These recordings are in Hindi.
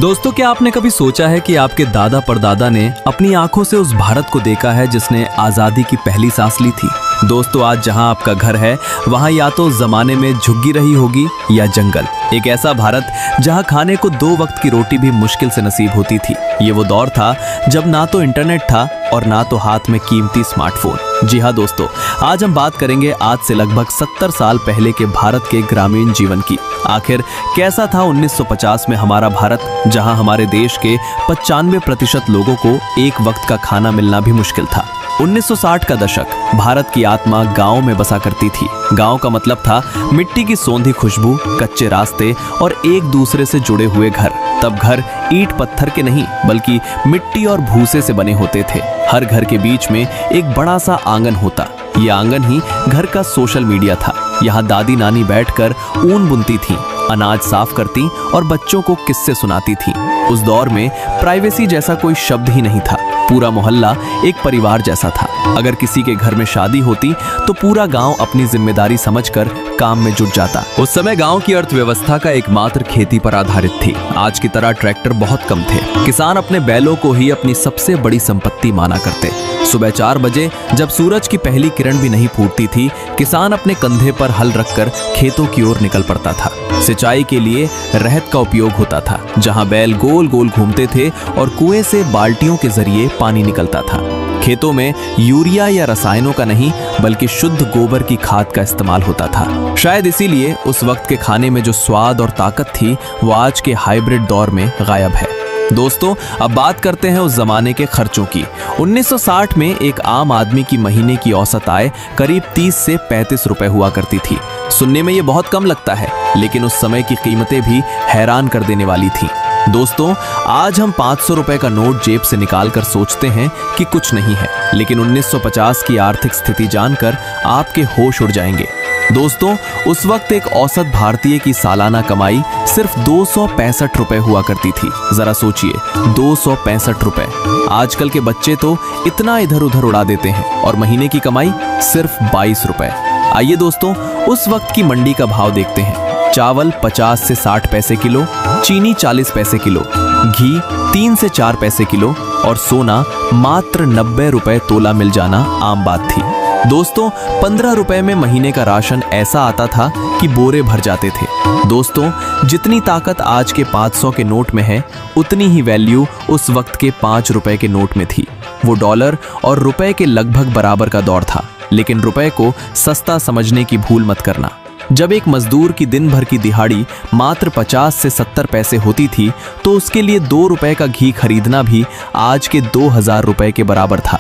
दोस्तों, क्या आपने कभी सोचा है कि आपके दादा परदादा ने अपनी आंखों से उस भारत को देखा है जिसने आजादी की पहली सांस ली थी? दोस्तों, आज जहां आपका घर है वहां या तो जमाने में झुग्गी रही होगी या जंगल। एक ऐसा भारत जहां खाने को 2 वक्त की रोटी भी मुश्किल से नसीब होती थी। ये वो दौर था जब ना तो इंटरनेट था और ना तो हाथ में कीमती स्मार्टफोन। जी हाँ दोस्तों, आज हम बात करेंगे आज से लगभग 70 साल पहले के भारत के ग्रामीण जीवन की। आखिर कैसा था 1950 में हमारा भारत, जहां हमारे देश के 95% लोगों को एक वक्त का खाना मिलना भी मुश्किल था। 1960 का दशक, भारत की आत्मा गांव में बसा करती थी। गांव का मतलब था मिट्टी की सौंधी खुशबू, कच्चे रास्ते और एक दूसरे से जुड़े हुए घर। तब घर ईंट पत्थर के नहीं बल्कि मिट्टी और भूसे से बने होते थे। हर घर के बीच में एक बड़ा सा आंगन होता। ये आंगन ही घर का सोशल मीडिया था। यहाँ दादी नानी बैठकर ऊन बुनती थी, अनाज साफ करती और बच्चों को किस्से सुनाती थी। उस दौर में प्राइवेसी जैसा कोई शब्द ही नहीं था। पूरा मोहल्ला एक परिवार जैसा था। अगर किसी के घर में शादी होती तो पूरा गांव अपनी जिम्मेदारी समझकर काम में जुट जाता। उस समय गांव की अर्थव्यवस्था का एकमात्र खेती पर आधारित थी। आज की तरह ट्रैक्टर बहुत कम थे। किसान अपने बैलों को ही अपनी सबसे बड़ी संपत्ति माना करते। सुबह 4 बजे जब सूरज की पहली किरण भी नहीं फूटती थी, किसान अपने कंधे पर हल रखकर खेतों की ओर निकल पड़ता था। सिंचाई के लिए रहत का उपयोग होता था, जहां बैल गोल गोल घूमते थे और कुएं से बाल्टियों के जरिए पानी निकलता था। खेतों में यूरिया या रसायनों का नहीं बल्कि शुद्ध गोबर की खाद का इस्तेमाल होता था। शायद इसीलिए उस वक्त के खाने में जो स्वाद और ताकत थी वो आज के हाइब्रिड दौर में गायब है। दोस्तों, अब बात करते हैं उस जमाने के खर्चों की। 1960 में एक आम आदमी की महीने की औसत आय करीब 30 से 35 रुपए हुआ करती थी। सुनने में ये बहुत कम लगता है, लेकिन उस समय की कीमतें भी हैरान कर देने वाली थी। दोस्तों, आज हम 500 रुपए का नोट जेब से निकालकर सोचते हैं कि कुछ नहीं है, लेकिन 1950 की आर्थिक स्थिति जानकर आपके होश उड़ जाएंगे। दोस्तों, उस वक्त एक औसत भारतीय की सालाना कमाई सिर्फ 265 रुपए हुआ करती थी। जरा सोचिए, 265 रुपए। आजकल के बच्चे तो इतना इधर उधर उड़ा देते हैं और महीने की कमाई सिर्फ 22 रुपए। आइए दोस्तों, उस वक्त की मंडी का भाव देखते हैं। चावल 50 से 60 पैसे किलो, चीनी 40 पैसे किलो, घी 3 से 4 पैसे किलो और सोना मात्र 90 रुपए तोला मिल जाना आम बात थी। दोस्तों, 15 रुपए में महीने का राशन ऐसा आता था कि बोरे भर जाते थे। दोस्तों, जितनी ताकत आज के 500 के नोट में है, उतनी ही वैल्यू उस वक्त के 5 रुपए के नोट में थी। वो डॉलर और रुपए के लगभग बराबर का दौर था। लेकिन रुपए को सस्ता समझने की भूल मत करना। जब एक मजदूर की दिन भर की दिहाड़ी मात्र 50 से 70 पैसे होती थी, तो उसके लिए 2 रुपए का घी खरीदना भी आज के 2000 रुपए के बराबर था।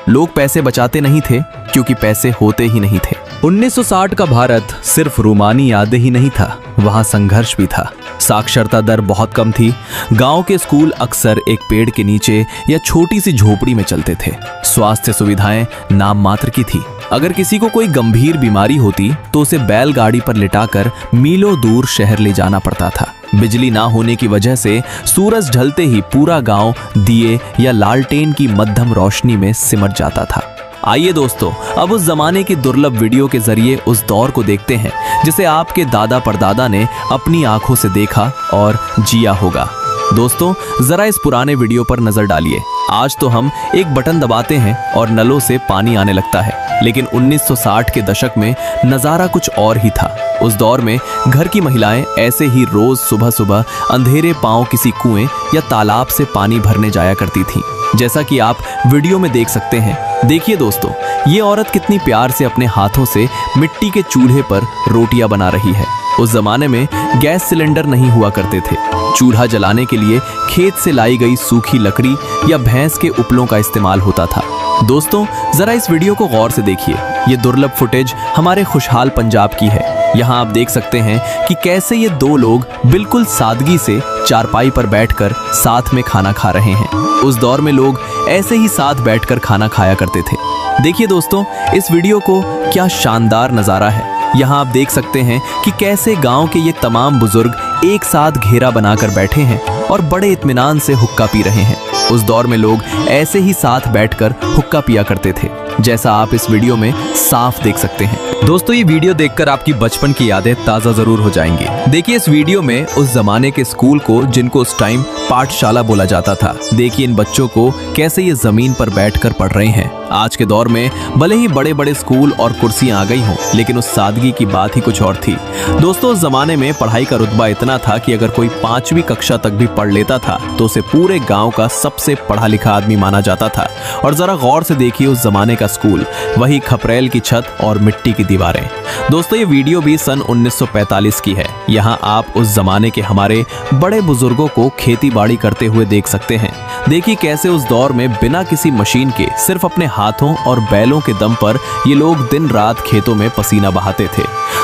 लोग पैसे बचाते नहीं थे क्योंकि पैसे होते ही नहीं थे। 1960 का भारत सिर्फ रोमानी यादें ही नहीं था, वहां संघर्ष भी था। साक्षरता दर बहुत कम थी। गांव के स्कूल अक्सर एक पेड़ के नीचे या छोटी सी झोपड़ी में चलते थे। स्वास्थ्य सुविधाएं नाम मात्र की थी। अगर किसी को कोई गंभीर बीमारी होती तो उसे बैलगाड़ी पर लिटाकर मीलों दूर शहर ले जाना पड़ता था। बिजली ना होने की वजह से सूरज ढलते ही पूरा गांव दिए या लालटेन की मध्यम रोशनी में सिमट जाता था। आइए दोस्तों, अब उस जमाने की दुर्लभ वीडियो के जरिए उस दौर को देखते हैं जिसे आपके दादा परदादा ने अपनी आंखों से देखा और जिया होगा। दोस्तों, जरा इस पुराने वीडियो पर नजर डालिए। आज तो हम एक बटन दबाते हैं और नलों से पानी आने लगता है, लेकिन 1960 के दशक में नजारा कुछ और ही था। उस दौर में घर की महिलाएं ऐसे ही रोज सुबह सुबह अंधेरे पांव किसी कुएं या तालाब से पानी भरने जाया करती थीं, जैसा कि आप वीडियो में देख सकते हैं। देखिए दोस्तों, ये औरत कितनी प्यार से अपने हाथों से मिट्टी के चूल्हे पर रोटियां बना रही है। उस जमाने में गैस सिलेंडर नहीं हुआ करते थे। चूल्हा जलाने के लिए खेत से लाई गई सूखी लकड़ी या भैंस के उपलों का इस्तेमाल होता था। दोस्तों, जरा इस वीडियो को गौर से देखिए। ये दुर्लभ फुटेज हमारे खुशहाल पंजाब की है। यहाँ आप देख सकते हैं कि कैसे ये 2 लोग बिल्कुल सादगी से चारपाई पर बैठकर साथ में खाना खा रहे हैं। उस दौर में लोग ऐसे ही साथ बैठकर खाना खाया करते थे। देखिए दोस्तों, इस वीडियो को क्या शानदार नजारा है। यहाँ आप देख सकते हैं कि कैसे गांव के ये तमाम बुजुर्ग एक साथ घेरा बनाकर बैठे हैं और बड़े इत्मीनान से हुक्का पी रहे हैं। उस दौर में लोग ऐसे ही साथ बैठकर हुक्का पिया करते थे, जैसा आप इस वीडियो में साफ देख सकते हैं। दोस्तों ये वीडियो देखकर आपकी बचपन की यादें ताजा जरूर हो जाएंगी। देखिए इस वीडियो में उस जमाने के स्कूल को जिनको उस टाइम पाठशाला बोला जाता था। देखिए इन बच्चों को कैसे ये जमीन पर बैठकर पढ़ रहे हैं। आज के दौर में भले ही बड़े बड़े स्कूल और कुर्सियां आ गई हों, लेकिन उस सादगी की बात ही कुछ और थी। दोस्तों उस जमाने में पढ़ाई का रुतबा इतना था कि अगर कोई 5वीं कक्षा तक भी पढ़ लेता था तो उसे पूरे गांव का सबसे पढ़ा लिखा आदमी माना जाता था। और जरा गौर से देखिए उस जमाने का स्कूल, वही खपरेल की छत और मिट्टी की दीवारें। दोस्तों ये वीडियो भी सन 1945 की है। यहाँ आप उस जमाने के हमारे बड़े बुजुर्गों को खेती बाड़ी करते हुए देख सकते हैं। देखिए कैसे उस दौर में बिना किसी मशीन के सिर्फ अपने हाथों और बैलों के दम पर ये लोग दिन रात खेतों में पसीना बहाते थे।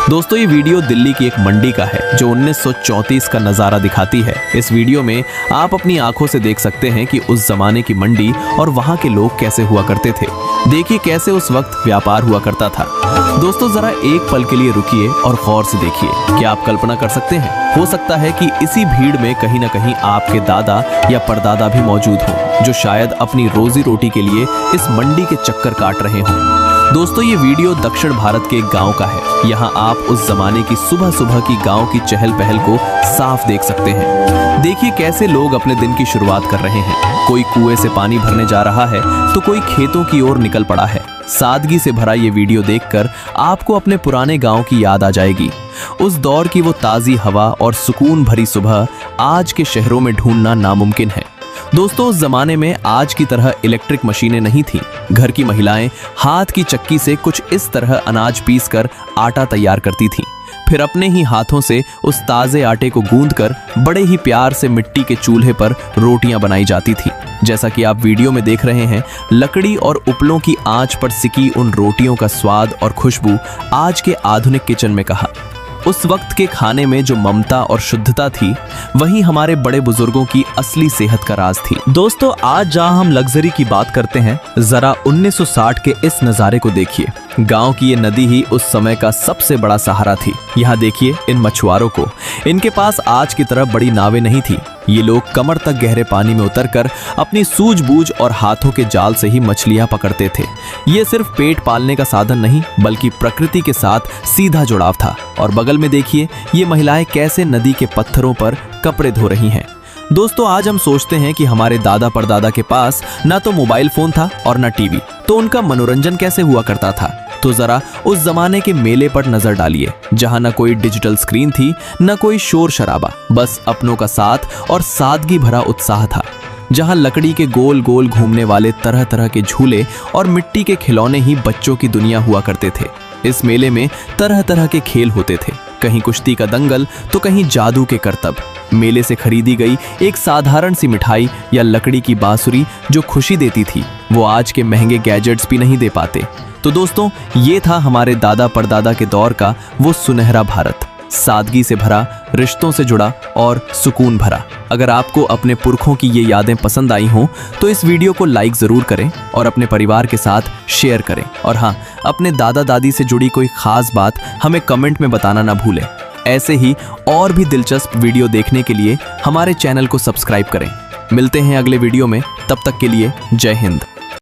दोस्तों ये वीडियो दिल्ली की एक मंडी का है जो 1934 का नजारा दिखाती है। इस वीडियो में आप अपनी आंखों से देख सकते हैं कि उस जमाने की मंडी और वहां के लोग कैसे हुआ करते थे। देखिए कैसे उस वक्त व्यापार हुआ करता था। दोस्तों जरा एक पल के लिए रुकिए और गौर से देखिए। क्या आप कल्पना कर सकते हैं, हो सकता है कि इसी भीड़ में कहीं ना कहीं आपके दादा या परदादा भी मौजूद हों, जो शायद अपनी रोजी रोटी के लिए इस मंडी के चक्कर काट रहे हों। दोस्तों ये वीडियो दक्षिण भारत के एक गांव का है। यहाँ आप उस जमाने की सुबह सुबह की गांव की चहल पहल को साफ देख सकते हैं। देखिए कैसे लोग अपने दिन की शुरुआत कर रहे हैं। कोई कुएं से पानी भरने जा रहा है तो कोई खेतों की ओर निकल पड़ा है। सादगी से भरा ये वीडियो देखकर आपको अपने पुराने गांव की याद आ जाएगी। उस दौर की वो ताजी हवा और सुकून भरी सुबह आज के शहरों में ढूंढना नामुमकिन है। दोस्तों उस जमाने में आज की तरह इलेक्ट्रिक मशीनें नहीं थीं। घर की महिलाएं हाथ की चक्की से कुछ इस तरह अनाज पीसकर आटा तैयार करती थीं। फिर अपने ही हाथों से उस ताजे आटे को गूंदकर बड़े ही प्यार से मिट्टी के चूल्हे पर रोटियां बनाई जाती थी। जैसा कि आप वीडियो में देख रहे हैं, लकड़ी और उपलों की आंच पर सिकी उन रोटियों का स्वाद और खुशबू आज के आधुनिक किचन में कहाँ। उस वक्त के खाने में जो ममता और शुद्धता थी, वही हमारे बड़े बुजुर्गों की असली सेहत का राज थी। दोस्तों आज जहां हम लग्जरी की बात करते हैं, जरा 1960 के इस नज़ारे को देखिए। गांव की ये नदी ही उस समय का सबसे बड़ा सहारा थी। यहाँ देखिए इन मछुआरों को, इनके पास आज की तरह बड़ी नावें नहीं थी। ये लोग कमर तक गहरे पानी में उतरकर अपनी सूझबूझ और हाथों के जाल से ही मछलियां पकड़ते थे। ये सिर्फ पेट पालने का साधन नहीं, बल्कि प्रकृति के साथ सीधा जुड़ाव था। और बगल में देखिए ये महिलाएं कैसे नदी के पत्थरों पर कपड़े धो रही हैं। दोस्तों आज हम सोचते हैं कि हमारे दादा परदादा के पास ना तो मोबाइल फोन था और ना टीवी, तो उनका मनोरंजन कैसे हुआ करता था। तो जरा उस जमाने के मेले पर नजर डालिए, जहां न कोई डिजिटल स्क्रीन थी, न कोई शोर शराबा, बस अपनों का साथ और सादगी भरा उत्साह था। जहां लकड़ी के गोल गोल घूमने वाले तरह तरह के झूले और मिट्टी के खिलौने ही बच्चों की दुनिया हुआ करते थे। इस मेले में तरह तरह के खेल होते थे, कहीं कुश्ती का दंगल तो कहीं जादू के करतब। मेले से खरीदी गई एक साधारण सी मिठाई या लकड़ी की बांसुरी जो खुशी देती थी, वो आज के महंगे गैजेट्स भी नहीं दे पाते। तो दोस्तों ये था हमारे दादा परदादा के दौर का वो सुनहरा भारत, सादगी से भरा, रिश्तों से जुड़ा और सुकून भरा। अगर आपको अपने पुरखों की ये यादें पसंद आई हों तो इस वीडियो को लाइक ज़रूर करें और अपने परिवार के साथ शेयर करें। और हाँ, अपने दादा दादी से जुड़ी कोई ख़ास बात हमें कमेंट में बताना ना भूलें। ऐसे ही और भी दिलचस्प वीडियो देखने के लिए हमारे चैनल को सब्सक्राइब करें। मिलते हैं अगले वीडियो में, तब तक के लिए जय हिंद।